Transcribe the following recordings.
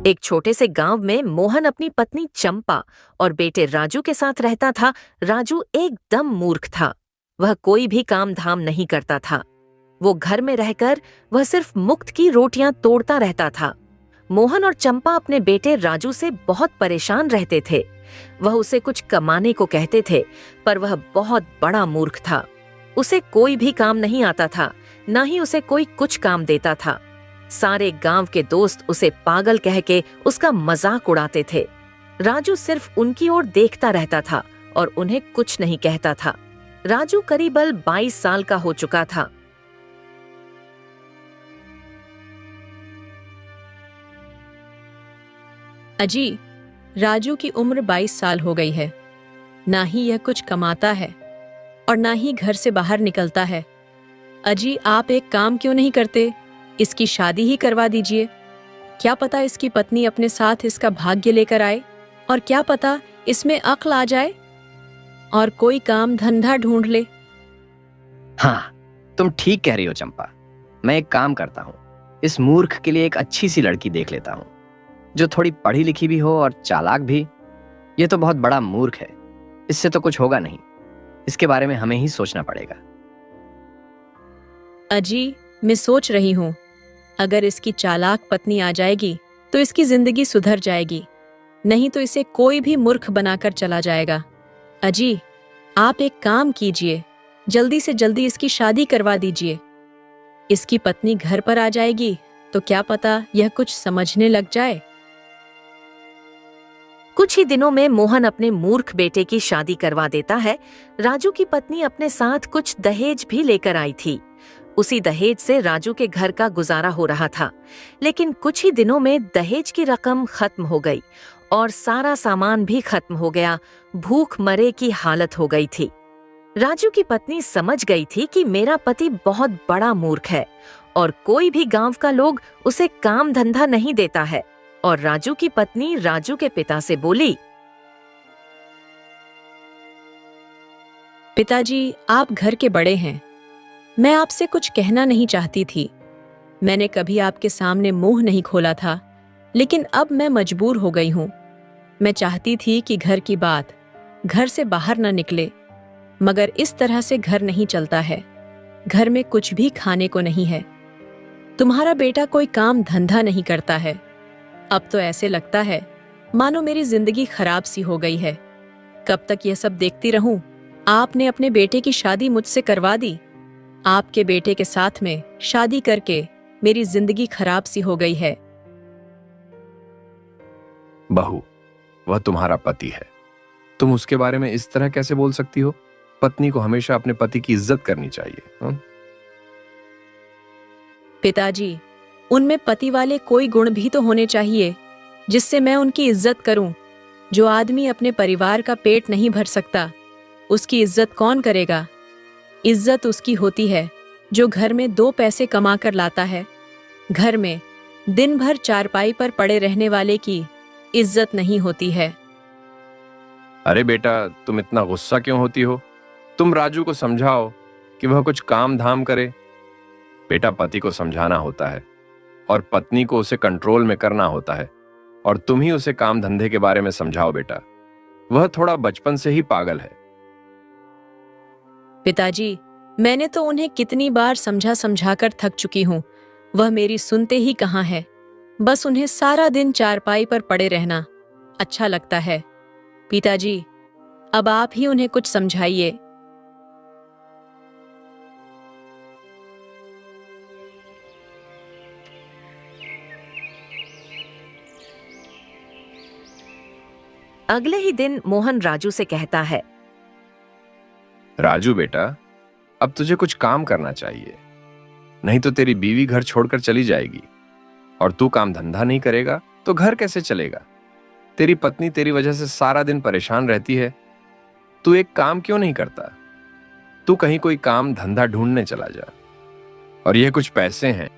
एक छोटे से गांव में मोहन अपनी पत्नी चंपा और बेटे राजू के साथ रहता था। राजू एकदम मूर्ख था। वह कोई भी काम धाम नहीं करता था। वो घर में रहकर वह सिर्फ मुफ्त की रोटियां तोड़ता रहता था। मोहन और चंपा अपने बेटे राजू से बहुत परेशान रहते थे। वह उसे कुछ कमाने को कहते थे, पर वह बहुत बड़ा मूर्ख था। उसे कोई भी काम नहीं आता था, न ही उसे कोई कुछ काम देता था। सारे गांव के दोस्त उसे पागल कह के उसका मजाक उड़ाते थे। राजू सिर्फ उनकी ओर देखता रहता था और उन्हें कुछ नहीं कहता था। राजू करीबन 22 साल का हो चुका था। अजी, राजू की उम्र 22 साल हो गई है। ना ही यह कुछ कमाता है और ना ही घर से बाहर निकलता है। अजी, आप एक काम क्यों नहीं करते? इसकी शादी ही करवा दीजिए। क्या पता इसकी पत्नी अपने साथ इसका भाग्य लेकर आए, और क्या पता इसमें अक्ल आ जाए और कोई काम धंधा ढूंढ ले। हाँ, तुम ठीक कह रही हो चंपा। मैं एक काम करता हूँ, इस मूर्ख के लिए एक अच्छी सी लड़की देख लेता हूँ, जो थोड़ी पढ़ी लिखी भी हो और चालाक भी। ये तो बहुत बड़ा मूर्ख है, इससे तो कुछ होगा नहीं। इसके बारे में हमें ही सोचना पड़ेगा। अजी, मैं सोच रही हूँ, अगर इसकी चालाक पत्नी आ जाएगी तो इसकी जिंदगी सुधर जाएगी, नहीं तो इसे कोई भी मूर्ख बनाकर चला जाएगा। अजी, आप एक काम कीजिए, जल्दी से जल्दी इसकी शादी करवा दीजिए। इसकी पत्नी घर पर आ जाएगी तो क्या पता यह कुछ समझने लग जाए। कुछ ही दिनों में मोहन अपने मूर्ख बेटे की शादी करवा देता है। राजू की पत्नी अपने साथ कुछ दहेज भी लेकर आई थी। उसी दहेज से राजू के घर का गुजारा हो रहा था। लेकिन कुछ ही दिनों में दहेज की रकम खत्म हो गई और सारा सामान भी खत्म हो गया। भूख मरे की हालत हो गई थी। राजू की पत्नी समझ गई थी कि मेरा पति बहुत बड़ा मूर्ख है और कोई भी गांव का लोग उसे काम धंधा नहीं देता है। और राजू की पत्नी राजू के पिता से बोली, पिताजी, आप घर के बड़े हैं, मैं आपसे कुछ कहना नहीं चाहती थी। मैंने कभी आपके सामने मुंह नहीं खोला था, लेकिन अब मैं मजबूर हो गई हूँ। मैं चाहती थी कि घर की बात घर से बाहर न निकले, मगर इस तरह से घर नहीं चलता है। घर में कुछ भी खाने को नहीं है। तुम्हारा बेटा कोई काम धंधा नहीं करता है। अब तो ऐसे लगता है मानो मेरी जिंदगी खराब सी हो गई है। कब तक यह सब देखती रहूं? आपने अपने बेटे की शादी मुझसे करवा दी। आपके बेटे के साथ में शादी करके मेरी जिंदगी खराब सी हो गई है। बहू, वह तुम्हारा पति है, तुम उसके बारे में इस तरह कैसे बोल सकती हो? पत्नी को हमेशा अपने पति की इज्जत करनी चाहिए। पिताजी, उनमें पति वाले कोई गुण भी तो होने चाहिए जिससे मैं उनकी इज्जत करूं। जो आदमी अपने परिवार का पेट नहीं भर सकता, उसकी इज्जत कौन करेगा? इज्जत उसकी होती है जो घर में 2 पैसे कमा कर लाता है। घर में दिन भर चारपाई पर पड़े रहने वाले की इज्जत नहीं होती है। अरे बेटा, तुम इतना गुस्सा क्यों होती हो? तुम राजू को समझाओ कि वह कुछ काम धाम करे। बेटा, पति को समझाना होता है और पत्नी को उसे कंट्रोल में करना होता है, और तुम ही उसे काम धंधे के बारे में समझाओ। बेटा, वह थोड़ा बचपन से ही पागल है। पिताजी, मैंने तो उन्हें कितनी बार समझा समझा कर थक चुकी हूँ। वह मेरी सुनते ही कहाँ है। बस उन्हें सारा दिन चारपाई पर पड़े रहना अच्छा लगता है। पिताजी, अब आप ही उन्हें कुछ समझाइए। अगले ही दिन मोहन राजू से कहता है, राजू बेटा, अब तुझे कुछ काम करना चाहिए, नहीं तो तेरी बीवी घर छोड़कर चली जाएगी, और तू काम धंधा नहीं करेगा तो घर कैसे चलेगा? तेरी पत्नी तेरी वजह से सारा दिन परेशान रहती है। तू एक काम क्यों नहीं करता? तू कहीं कोई काम धंधा ढूंढने चला जा, और ये कुछ पैसे हैं,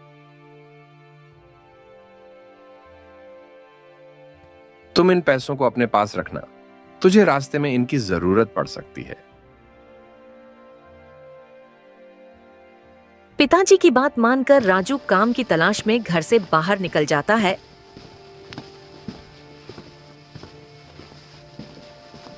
तुम इन पैसों को अपने पास रखना। तुझे रास्ते में इनकी जरूरत पड़ सकती है। पिताजी की बात मानकर राजू काम की तलाश में घर से बाहर निकल जाता है